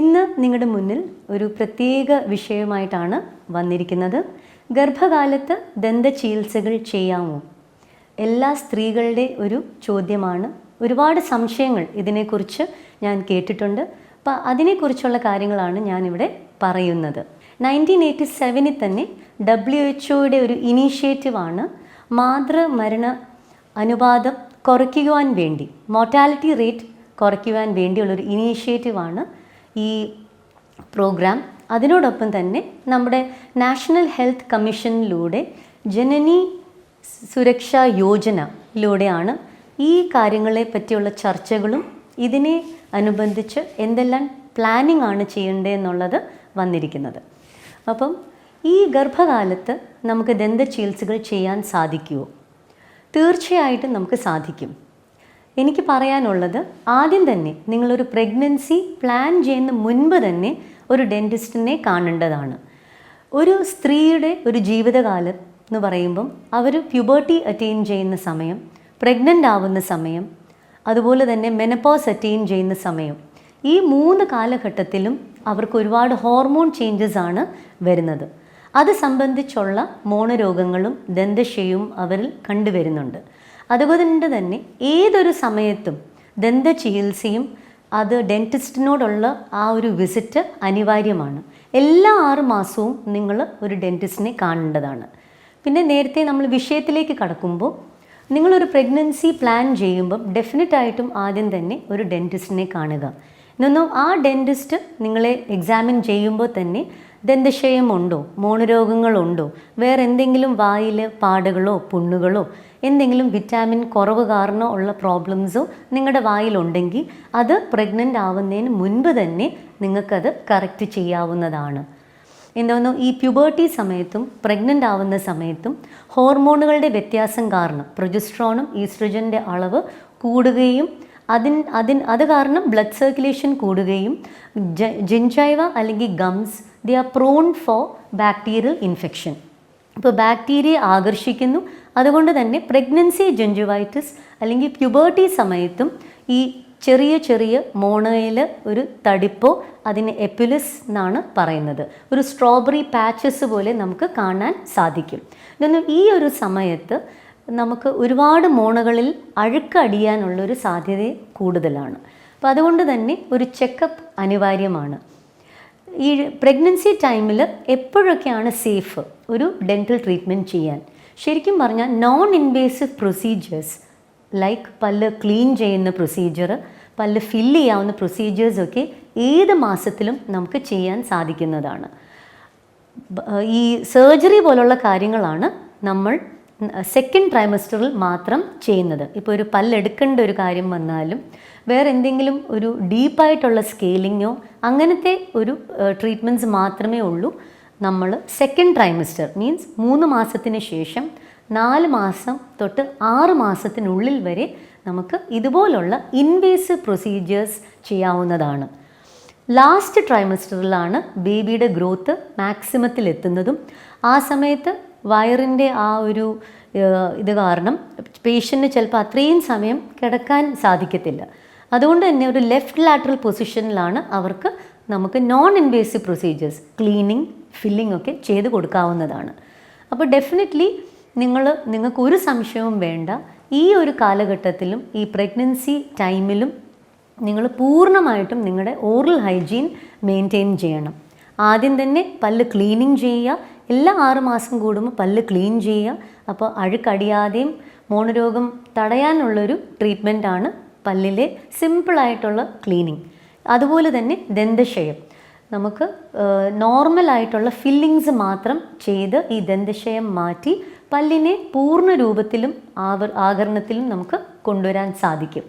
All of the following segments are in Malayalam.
ഇന്ന് നിങ്ങളുടെ മുന്നിൽ ഒരു പ്രത്യേക വിഷയമായിട്ടാണ് വന്നിരിക്കുന്നത്. ഗർഭകാലത്ത് ദന്തചികിത്സകൾ ചെയ്യാമോ? എല്ലാ സ്ത്രീകളുടെ ഒരു ചോദ്യമാണ്. ഒരുപാട് സംശയങ്ങൾ ഇതിനെക്കുറിച്ച് ഞാൻ കേട്ടിട്ടുണ്ട്. അപ്പോൾ അതിനെക്കുറിച്ചുള്ള കാര്യങ്ങളാണ് ഞാനിവിടെ പറയുന്നത്. 1987 തന്നെ WHO ഒരു ഇനീഷ്യേറ്റീവാണ് മാതൃമരണ അനുപാതം കുറയ്ക്കുവാൻ വേണ്ടി, മോർട്ടാലിറ്റി റേറ്റ് കുറയ്ക്കുവാൻ വേണ്ടിയുള്ളൊരു ഇനീഷ്യേറ്റീവാണ് ഈ പ്രോഗ്രാം. അതിനോടൊപ്പം തന്നെ നമ്മുടെ നാഷണൽ ഹെൽത്ത് കമ്മീഷനിലൂടെ ജനനി സുരക്ഷാ യോജനയിലൂടെയാണ് ഈ കാര്യങ്ങളെ പറ്റിയുള്ള ചർച്ചകളും ഇതിനെ അനുബന്ധിച്ച് എന്തെല്ലാം പ്ലാനിംഗ് ആണ് ചെയ്യേണ്ടതെന്നുള്ളത് വന്നിരിക്കുന്നത്. അപ്പം ഈ ഗർഭകാലത്ത് നമുക്ക് ദന്തചികിത്സകൾ ചെയ്യാൻ സാധിക്കുമോ? തീർച്ചയായിട്ടും നമുക്ക് സാധിക്കും. എനിക്ക് പറയാനുള്ളത്, ആദ്യം തന്നെ നിങ്ങളൊരു പ്രഗ്നൻസി പ്ലാൻ ചെയ്യുന്ന മുൻപ് തന്നെ ഒരു ഡെൻറ്റിസ്റ്റിനെ കാണേണ്ടതാണ്. ഒരു സ്ത്രീയുടെ ഒരു ജീവിതകാലം എന്ന് പറയുമ്പം അവർ പ്യൂബർട്ടി അറ്റൈൻ ചെയ്യുന്ന സമയം, പ്രഗ്നൻ്റ് ആവുന്ന സമയം, അതുപോലെ തന്നെ മെനപ്പോസ് അറ്റൈൻ ചെയ്യുന്ന സമയം, ഈ 3 കാലഘട്ടത്തിലും അവർക്ക് ഒരുപാട് ഹോർമോൺ ചേഞ്ചസ് ആണ് വരുന്നത്. അത് സംബന്ധിച്ചുള്ള മോണരോഗങ്ങളും ദന്തക്ഷയവും അവരിൽ കണ്ടുവരുന്നുണ്ട്. അതുകൊണ്ട് തന്നെ ഏതൊരു സമയത്തും ദന്തചികിത്സയും അത് ഡെൻറ്റിസ്റ്റിനോടുള്ള ആ ഒരു വിസിറ്റ് അനിവാര്യമാണ്. എല്ലാ 6 മാസവും നിങ്ങൾ ഒരു ഡെൻറ്റിസ്റ്റിനെ കാണേണ്ടതാണ്. പിന്നെ നേരത്തെ നമ്മൾ വിഷയത്തിലേക്ക് കടക്കുമ്പോൾ, നിങ്ങളൊരു പ്രഗ്നൻസി പ്ലാൻ ചെയ്യുമ്പം ഡെഫിനറ്റായിട്ടും ആദ്യം തന്നെ ഒരു ഡെൻറ്റിസ്റ്റിനെ കാണുക. എന്നൊന്നും ആ ഡെൻറ്റിസ്റ്റ് നിങ്ങളെ എക്സാമിൻ ചെയ്യുമ്പോൾ തന്നെ ദന്തക്ഷയമുണ്ടോ, മോണരോഗങ്ങളുണ്ടോ, വേറെ എന്തെങ്കിലും വായിൽ പാടുകളോ പുണ്ണുകളോ എന്തെങ്കിലും വിറ്റാമിൻ കുറവ് കാരണം ഉള്ള പ്രോബ്ലംസോ നിങ്ങളുടെ വായിലുണ്ടെങ്കിൽ അത് പ്രഗ്നൻ്റ് ആവുന്നതിന് മുൻപ് തന്നെ നിങ്ങൾക്കത് കറക്റ്റ് ചെയ്യാവുന്നതാണ്. എന്തോന്നോ, ഈ പ്യൂബർട്ടി സമയത്തും പ്രഗ്നൻ്റ് ആവുന്ന സമയത്തും ഹോർമോണുകളുടെ വ്യത്യാസം കാരണം പ്രൊജസ്ട്രോണും ഈസ്ട്രജൻ്റെ അളവ് കൂടുകയും അത് കാരണം ബ്ലഡ് സർക്കുലേഷൻ കൂടുകയും ജിഞ്ചൈവ അല്ലെങ്കിൽ gums they are prone for bacterial infection. ഇപ്പോൾ ബാക്ടീരിയ ആകർഷിക്കുന്നു. അതുകൊണ്ട് തന്നെ പ്രഗ്നൻസി ജിഞ്ചിവൈറ്റിസ് അല്ലെങ്കിൽ പ്യൂബർട്ടി സമയത്തും ഈ ചെറിയ ചെറിയ മോണയിൽ ഒരു തടിപ്പോ, അതിന് എപ്പിലിസ് എന്നാണ് പറയുന്നത്, ഒരു സ്ട്രോബെറി പാച്ചസ് പോലെ നമുക്ക് കാണാൻ സാധിക്കും. ഇതൊന്നും ഈ ഒരു സമയത്ത് നമുക്ക് ഒരുപാട് മോണകളിൽ അഴുക്കടിയാനുള്ളൊരു സാധ്യത കൂടുതലാണ്. അപ്പോൾ അതുകൊണ്ട് തന്നെ ഒരു ചെക്കപ്പ് അനിവാര്യമാണ്. ഈ പ്രഗ്നൻസി ടൈമിൽ എപ്പോഴൊക്കെയാണ് സേഫ് ഒരു ഡെൻറ്റൽ ട്രീറ്റ്മെൻറ്റ് ചെയ്യാൻ? ശരിക്കും പറഞ്ഞാൽ നോൺ ഇൻവേസീവ് പ്രൊസീജിയേഴ്സ് ലൈക്ക് പല്ല് ക്ലീൻ ചെയ്യുന്ന പ്രൊസീജിയർ, പല്ല് ഫില്ല് ചെയ്യാവുന്ന പ്രൊസീജിയേഴ്സൊക്കെ ഏത് മാസത്തിലും നമുക്ക് ചെയ്യാൻ സാധിക്കുന്നതാണ്. ഈ സർജറി പോലുള്ള കാര്യങ്ങളാണ് നമ്മൾ സെക്കൻഡ് ട്രൈമസ്റ്ററിൽ മാത്രം ചെയ്യുന്നത്. ഇപ്പോൾ ഒരു പല്ലെടുക്കേണ്ട ഒരു കാര്യം വന്നാലും വേറെ എന്തെങ്കിലും ഒരു ഡീപ്പായിട്ടുള്ള സ്കെയിലിങ്ങോ അങ്ങനത്തെ ഒരു ട്രീറ്റ്മെൻറ്റ്സ് മാത്രമേ ഉള്ളൂ നമ്മൾ സെക്കൻഡ് ട്രൈമസ്റ്റർ മീൻസ് 3 മാസത്തിന് ശേഷം 4 മാസം തൊട്ട് 6 മാസത്തിനുള്ളിൽ വരെ നമുക്ക് ഇതുപോലുള്ള ഇൻവേസീവ് പ്രൊസീജിയേഴ്സ് ചെയ്യാവുന്നതാണ്. ലാസ്റ്റ് ട്രൈമസ്റ്ററിലാണ് ബേബിയുടെ ഗ്രോത്ത് മാക്സിമത്തിൽ എത്തുന്നതും ആ സമയത്ത് വയറിൻ്റെ ആ ഒരു ഇത് കാരണം പേഷ്യൻറ്റിന് ചിലപ്പോൾ അത്രയും സമയം കിടക്കാൻ സാധിക്കത്തില്ല. അതുകൊണ്ട് തന്നെ ഒരു ലെഫ്റ്റ് ലാറ്ററൽ പൊസിഷനിലാണ് അവർക്ക് നമുക്ക് non invasive procedures cleaning filling ഒക്കെ ചെയ്ത് കൊടുക്കാവുന്നതാണ്. അപ്പോൾ ഡെഫിനറ്റ്ലി നിങ്ങൾക്ക് ഒരു സംശയവും വേണ്ട, ഈ ഒരു കാലഘട്ടത്തിലും ഈ പ്രഗ്നൻസി ടൈമിലും നിങ്ങൾ പൂർണ്ണമായിട്ടും നിങ്ങളുടെ ഓറൽ ഹൈജീൻ മെയിൻറ്റെയിൻ ചെയ്യണം. ആദ്യം തന്നെ പല്ല് ക്ലീനിങ് ചെയ്യുക, എല്ലാ 6 മാസം കൂടുമ്പോൾ പല്ല് ക്ലീൻ ചെയ്യുക. അപ്പോൾ അഴുക്കടിയാതെയും മോണരോഗം തടയാനുള്ളൊരു ട്രീറ്റ്മെൻറ്റാണ് പല്ലിലെ സിമ്പിളായിട്ടുള്ള ക്ലീനിങ്. അതുപോലെ തന്നെ ദന്തക്ഷയം നമുക്ക് നോർമലായിട്ടുള്ള ഫില്ലിങ്സ് മാത്രം ചെയ്ത് ഈ ദന്തക്ഷയം മാറ്റി പല്ലിനെ പൂർണ്ണ രൂപത്തിലും ആകരണത്തിലും നമുക്ക് കൊണ്ടുവരാൻ സാധിക്കും.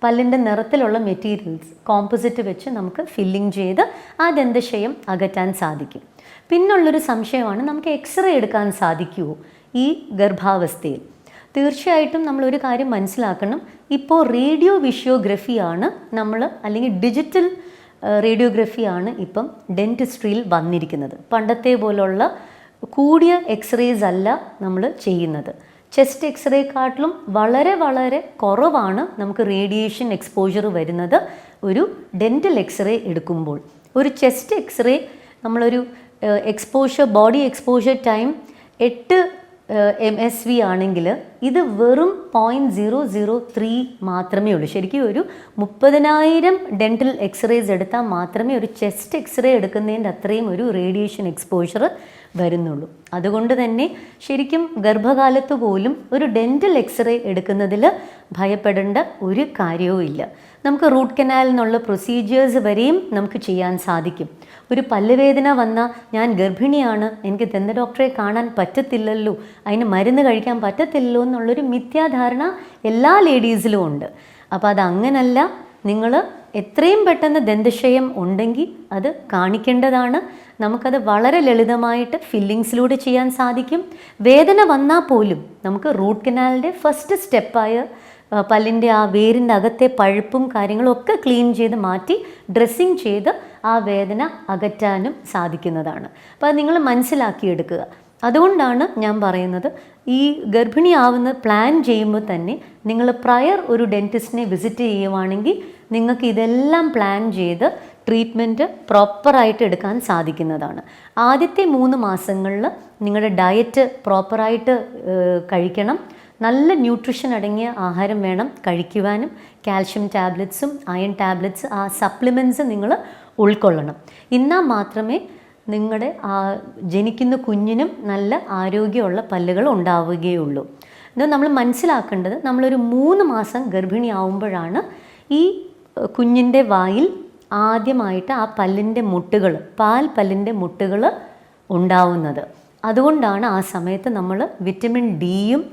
പല്ലിൻ്റെ നിറത്തിലുള്ള മെറ്റീരിയൽസ് കോമ്പോസിറ്റ് വെച്ച് നമുക്ക് ഫില്ലിങ് ചെയ്ത് ആ ദന്തക്ഷയം അകറ്റാൻ സാധിക്കും. പിന്നുള്ളൊരു സംശയമാണ്, നമുക്ക് എക്സ്റേ എടുക്കാൻ സാധിക്കുമോ ഈ ഗർഭാവസ്ഥയിൽ? തീർച്ചയായിട്ടും നമ്മളൊരു കാര്യം മനസ്സിലാക്കണം, ഇപ്പോൾ റേഡിയോ വിഷ്യോഗ്രഫിയാണ് അല്ലെങ്കിൽ ഡിജിറ്റൽ റേഡിയോഗ്രഫിയാണ് ഇപ്പം ഡെൻറ്റിസ്ട്രിയിൽ വന്നിരിക്കുന്നത്. പണ്ടത്തെ പോലുള്ള കൂടിയ എക്സ്റേസ് അല്ല നമ്മൾ ചെയ്യുന്നത്. ചെസ്റ്റ് എക്സ്റേക്കാട്ടിലും വളരെ വളരെ കുറവാണ് നമുക്ക് റേഡിയേഷൻ എക്സ്പോഷർ വരുന്നത് ഒരു ഡെൻറ്റൽ എക്സ്റേ എടുക്കുമ്പോൾ. ഒരു ചെസ്റ്റ് എക്സ്റേ നമ്മളൊരു ബോഡി എക്സ്പോഷർ ടൈം 8 MSV ആണെങ്കിൽ ഇത് വെറും 0.003 മാത്രമേ ഉള്ളൂ. ശരിക്കും ഒരു 30,000 ഡെൻറ്റൽ എക്സ്റേസ് എടുത്താൽ മാത്രമേ ഒരു ചെസ്റ്റ് എക്സ്റേ എടുക്കുന്നതിൻ്റെ അത്രയും ഒരു റേഡിയേഷൻ എക്സ്പോഷർ വരുന്നുള്ളൂ. അതുകൊണ്ട് തന്നെ ശരിക്കും ഗർഭകാലത്ത് പോലും ഒരു ഡെൻറ്റൽ എക്സ്റേ എടുക്കുന്നതിൽ ഭയപ്പെടേണ്ട ഒരു കാര്യവും ഇല്ല. നമുക്ക് റൂട്ട് കനാൽ എന്നുള്ള പ്രൊസീജിയേഴ്സ് വരെയും നമുക്ക് ചെയ്യാൻ സാധിക്കും. ഒരു പല്ലുവേദന വന്നാൽ ഞാൻ ഗർഭിണിയാണ്, എനിക്ക് ദന്ത ഡോക്ടറെ കാണാൻ പറ്റത്തില്ലല്ലോ, അതിന് മരുന്ന് കഴിക്കാൻ പറ്റത്തില്ലല്ലോ എന്നുള്ളൊരു മിഥ്യാധാരണ എല്ലാ ലേഡീസിലും ഉണ്ട്. അപ്പോൾ അതങ്ങനല്ല. നിങ്ങൾ എത്രയും പെട്ടെന്ന് ദന്തക്ഷയം ഉണ്ടെങ്കിൽ അത് കാണിക്കേണ്ടതാണ്. നമുക്കത് വളരെ ലളിതമായിട്ട് ഫില്ലിങ്സിലൂടെ ചെയ്യാൻ സാധിക്കും. വേദന വന്നാൽ പോലും നമുക്ക് റൂട്ട് കനാലിൻ്റെ ഫസ്റ്റ് സ്റ്റെപ്പായ പല്ലിൻ്റെ ആ വേരിൻ്റെ അകത്തെ പഴുപ്പും കാര്യങ്ങളും ഒക്കെ ക്ലീൻ ചെയ്ത് മാറ്റി ഡ്രസ്സിങ് ചെയ്ത് ആ വേദന അകറ്റാനും സാധിക്കുന്നതാണ്. അപ്പോൾ അത് നിങ്ങൾ മനസ്സിലാക്കിയെടുക്കുക. അതുകൊണ്ടാണ് ഞാൻ പറയുന്നത്, ഈ ഗർഭിണിയാവുന്ന പ്ലാൻ ചെയ്യുമ്പോൾ തന്നെ നിങ്ങൾ പ്രയർ ഒരു ഡെൻറ്റിസ്റ്റിനെ വിസിറ്റ് ചെയ്യുവാണെങ്കിൽ നിങ്ങൾക്ക് ഇതെല്ലാം പ്ലാൻ ചെയ്ത് ട്രീറ്റ്മെൻറ്റ് പ്രോപ്പറായിട്ട് എടുക്കാൻ സാധിക്കുന്നതാണ്. ആദ്യത്തെ 3 മാസങ്ങളിൽ നിങ്ങളുടെ ഡയറ്റ് പ്രോപ്പറായിട്ട് കഴിക്കണം. നല്ല ന്യൂട്രിഷൻ അടങ്ങിയ ആഹാരം വേണം കഴിക്കുവാനും. കാൽഷ്യം ടാബ്ലറ്റ്സും അയൺ ടാബ്ലറ്റ്സ്, ആ സപ്ലിമെൻറ്റ്സ് നിങ്ങൾ ഉൾക്കൊള്ളണം. എന്നാൽ മാത്രമേ നിങ്ങളുടെ ജനിക്കുന്ന കുഞ്ഞിനും നല്ല ആരോഗ്യമുള്ള പല്ലുകൾ ഉണ്ടാവുകയുള്ളൂ. ഇത് നമ്മൾ മനസ്സിലാക്കേണ്ടത്, നമ്മളൊരു 3 മാസം ഗർഭിണിയാവുമ്പോഴാണ് ഈ കുഞ്ഞിൻ്റെ വായിൽ ആദ്യമായിട്ട് ആ പല്ലിൻ്റെ മുട്ടുകൾ, പല്ലിൻ്റെ മുട്ടുകൾ ഉണ്ടാവുന്നത്. അതുകൊണ്ടാണ് ആ സമയത്ത് നമ്മൾ വിറ്റമിൻ ഡിയും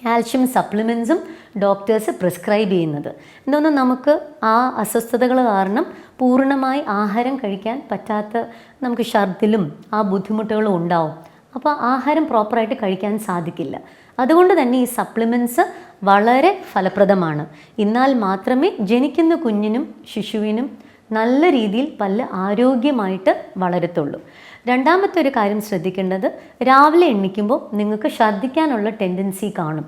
കാൽഷ്യം സപ്ലിമെൻറ്റ്സും ഡോക്ടേഴ്സ് പ്രിസ്ക്രൈബ് ചെയ്യുന്നത്. എന്തൊന്നും നമുക്ക് ആ അസ്വസ്ഥതകൾ കാരണം പൂർണ്ണമായി ആഹാരം കഴിക്കാൻ പറ്റാത്ത, നമുക്ക് ഛർദിലും ആ ബുദ്ധിമുട്ടുകളും ഉണ്ടാവും. അപ്പോൾ ആഹാരം പ്രോപ്പറായിട്ട് കഴിക്കാൻ സാധിക്കില്ല. അതുകൊണ്ട് തന്നെ ഈ സപ്ലിമെൻറ്റ്സ് വളരെ ഫലപ്രദമാണ്. എന്നാൽ മാത്രമേ ജനിക്കുന്ന കുഞ്ഞിനും ശിശുവിനും നല്ല രീതിയിൽ പല്ല് ആരോഗ്യമായിട്ട് വളരത്തുള്ളൂ. രണ്ടാമത്തെ ഒരു കാര്യം ശ്രദ്ധിക്കേണ്ടത്, രാവിലെ എണ്ണിക്കുമ്പോൾ നിങ്ങൾക്ക് ഛർദ്ദിക്കാനുള്ള ടെൻഡൻസി കാണും.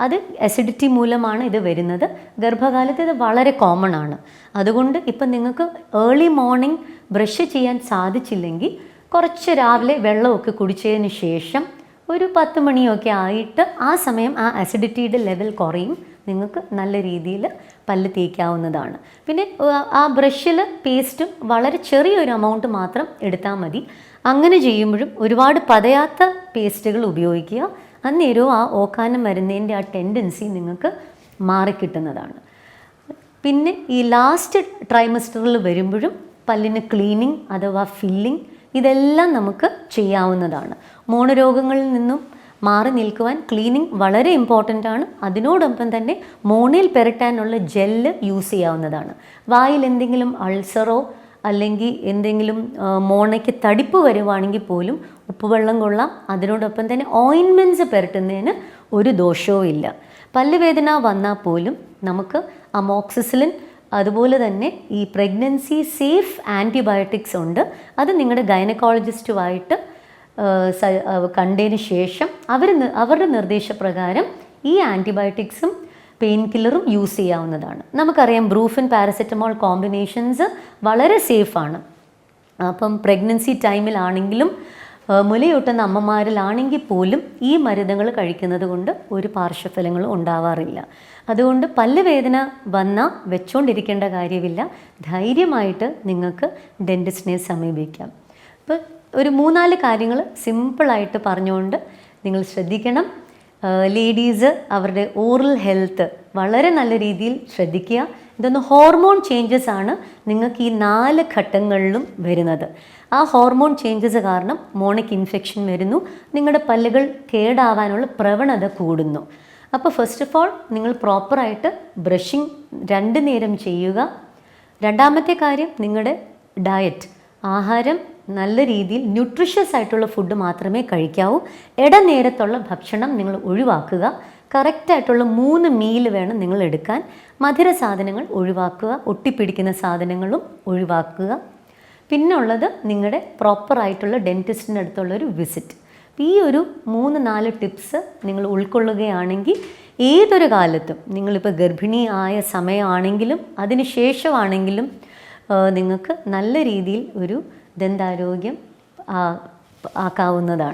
അത് അസിഡിറ്റി മൂലമാണ് ഇത് വരുന്നത്. ഗർഭകാലത്ത് ഇത് വളരെ കോമൺ ആണ്. അതുകൊണ്ട് ഇപ്പം നിങ്ങൾക്ക് ഏർലി മോർണിംഗ് ബ്രഷ് ചെയ്യാൻ സാധിച്ചില്ലെങ്കിൽ കുറച്ച് രാവിലെ വെള്ളമൊക്കെ കുടിച്ചതിന് ശേഷം ഒരു 10 മണിയൊക്കെ ആയിട്ട് ആ സമയം ആ അസിഡിറ്റിയുടെ ലെവൽ കുറയും. നിങ്ങൾക്ക് നല്ല രീതിയിൽ പല്ല് തേക്കാവുന്നതാണ്. പിന്നെ ആ ബ്രഷിൽ പേസ്റ്റും വളരെ ചെറിയൊരു എമൗണ്ട് മാത്രം എടുത്താൽ മതി. അങ്ങനെ ചെയ്യുമ്പോഴും ഒരുപാട് പതയാത്ത പേസ്റ്റുകൾ ഉപയോഗിക്കുക. അന്നേരവും ആ ഓക്കാനം വരുന്നതിൻ്റെ ആ ടെൻഡൻസി നിങ്ങൾക്ക് മാറിക്കിട്ടുന്നതാണ്. പിന്നെ ഈ ലാസ്റ്റ് ട്രൈമസ്റ്ററിൽ വരുമ്പോഴും പല്ലിന് ക്ലീനിങ് അഥവാ ഫില്ലിംഗ് ഇതെല്ലാം നമുക്ക് ചെയ്യാവുന്നതാണ്. മോണരോഗങ്ങളിൽ നിന്നും മാറി നിൽക്കുവാൻ ക്ലീനിങ് വളരെ ഇമ്പോർട്ടൻ്റ് ആണ്. അതിനോടൊപ്പം തന്നെ മോണയിൽ പെരട്ടാനുള്ള ജെല്ല് യൂസ് ചെയ്യാവുന്നതാണ്. വായിൽ എന്തെങ്കിലും അൾസറോ അല്ലെങ്കിൽ എന്തെങ്കിലും മോണയ്ക്ക് തടിപ്പ് വരുവാണെങ്കിൽ പോലും ഉപ്പുവെള്ളം കൊള്ളാം. അതിനോടൊപ്പം തന്നെ ഓയിൻമെൻറ്റ്സ് പെരട്ടുന്നതിന് ഒരു ദോഷവും ഇല്ല. പല്ലുവേദന വന്നാൽ പോലും നമുക്ക് അമോക്സിസിലിൻ, അതുപോലെ തന്നെ ഈ പ്രഗ്നൻസി സേഫ് ആൻറ്റിബയോട്ടിക്സ് ഉണ്ട്. അത് നിങ്ങളുടെ ഗൈനക്കോളജിസ്റ്റുമായിട്ട് കണ്ടതിന് ശേഷം അവരുടെ നിർദ്ദേശപ്രകാരം ഈ ആൻറ്റിബയോട്ടിക്സും പെയിൻ കില്ലറും യൂസ് ചെയ്യാവുന്നതാണ്. നമുക്കറിയാം ബ്രൂഫിൻ പാരസെറ്റമോൾ കോമ്പിനേഷൻസ് വളരെ സേഫാണ്. അപ്പം പ്രഗ്നൻസി ടൈമിലാണെങ്കിലും മുലയൂട്ടുന്ന അമ്മമാരിലാണെങ്കിൽ പോലും ഈ മരുന്നുകൾ കഴിക്കുന്നത് കൊണ്ട് ഒരു പാർശ്വഫലങ്ങളും ഉണ്ടാവാറില്ല. അതുകൊണ്ട് പല്ലുവേദന വന്നാൽ വെച്ചുകൊണ്ടിരിക്കേണ്ട കാര്യമില്ല. ധൈര്യമായിട്ട് നിങ്ങൾക്ക് ഡെൻറ്റിസ്റ്റിനെ സമീപിക്കാം. അപ്പോൾ ഒരു 3-4 കാര്യങ്ങൾ സിമ്പിളായിട്ട് പറഞ്ഞുകൊണ്ട് നിങ്ങൾ ശ്രദ്ധിക്കണം. ലേഡീസ് അവരുടെ ഓറൽ ഹെൽത്ത് വളരെ നല്ല രീതിയിൽ ശ്രദ്ധിക്കുക. ഇതൊന്ന് ഹോർമോൺ ചേഞ്ചസ് ആണ് നിങ്ങൾക്ക് ഈ 4 ഘട്ടങ്ങളിലും വരുന്നത്. ആ ഹോർമോൺ ചേഞ്ചസ് കാരണം മോണയ്ക്ക് ഇൻഫെക്ഷൻ വരുന്നു, നിങ്ങളുടെ പല്ലുകൾ കേടാവാനുള്ള പ്രവണത കൂടുന്നു. അപ്പോൾ ഫസ്റ്റ് ഓഫ് ഓൾ നിങ്ങൾ പ്രോപ്പറായിട്ട് ബ്രഷിങ് 2 നേരം ചെയ്യുക. രണ്ടാമത്തെ കാര്യം നിങ്ങളുടെ ഡയറ്റ്, ആഹാരം നല്ല രീതിയിൽ ന്യൂട്രിഷ്യസ് ആയിട്ടുള്ള ഫുഡ് മാത്രമേ കഴിക്കാവൂ. ഇടനേരത്തുള്ള ഭക്ഷണം നിങ്ങൾ ഒഴിവാക്കുക. കറക്റ്റായിട്ടുള്ള 3 മീൽ വേണം നിങ്ങൾ എടുക്കാൻ. മധുര സാധനങ്ങൾ ഒഴിവാക്കുക, ഒട്ടിപ്പിടിക്കുന്ന സാധനങ്ങളും ഒഴിവാക്കുക. പിന്നുള്ളത് നിങ്ങളുടെ പ്രോപ്പറായിട്ടുള്ള ഡെൻറ്റിസ്റ്റിൻ്റെ അടുത്തുള്ളൊരു വിസിറ്റ്. ഈ ഒരു 3-4 ടിപ്സ് നിങ്ങൾ ഉൾക്കൊള്ളുകയാണെങ്കിൽ ഏതൊരു കാലത്തും, നിങ്ങളിപ്പോൾ ഗർഭിണി ആയ സമയമാണെങ്കിലും അതിന് ശേഷമാണെങ്കിലും നിങ്ങൾക്ക് നല്ല രീതിയിൽ ഒരു ദന്താരോഗ്യം ആക്കാവുന്നതാണ്.